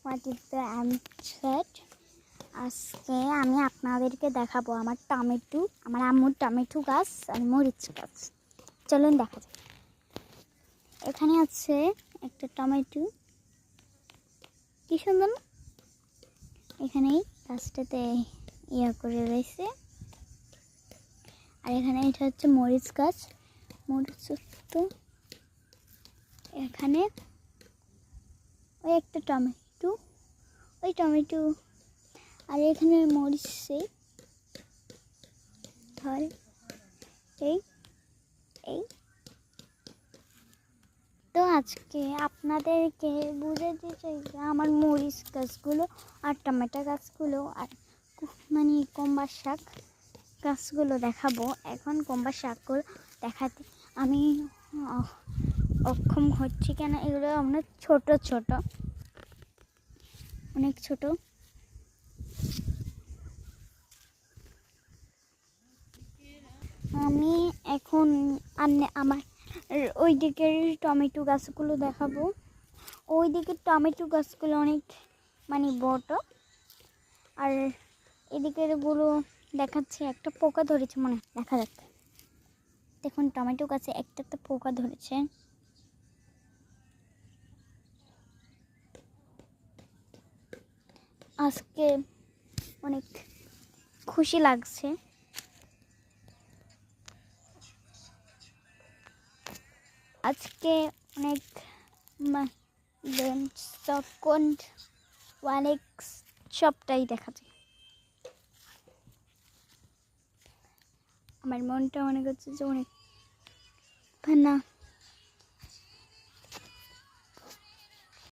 What is the answer. আজকে আমি আপনাদেরকে দেখাবো আমার আম্মুর টমেটো গাছ আর মরিচ গাছ। চলুন দেখা যাক। এখানে আছে একটা টমেটো, কি সুন্দর না? এখানেই গাছটাতে করে রয়েছে। আর এখানে এটা হচ্ছে মরিচ গাছ, মরিচ তো এখানে ওই একটা টমেটো, ওই টমেটো, আর এখানে মরিচ ধরে এই এই তো আজকে আপনাদেরকে বুঝাতে চাই যে আমার মরিচ গাছগুলো আর টমেটো গাছগুলো আর মানে কুমড়ার শাক গাছগুলো দেখাবো। এখন কুমড়ার শাকগুলো দেখাতে আমি অক্ষম হচ্ছি কেন, এগুলো অনেক ছোট ছোট, অনেক ছোট। আমি এখন আমার ওই দিকের টমেটো গাছগুলো দেখাবো। ওই দিকের টমেটো গাছগুলো অনেক মানে বড়, আর এদিকের গুলো দেখাচ্ছে একটা পোকা ধরেছে, মনে দেখা যাচ্ছে। দেখুন টমেটো গাছে একটা পোকা ধরেছে। আজকে অনেক খুশি লাগছে। আজকে অনেক অনেক সবটাই দেখা যায়। আমার মনটা মনে করছে যে অনেক না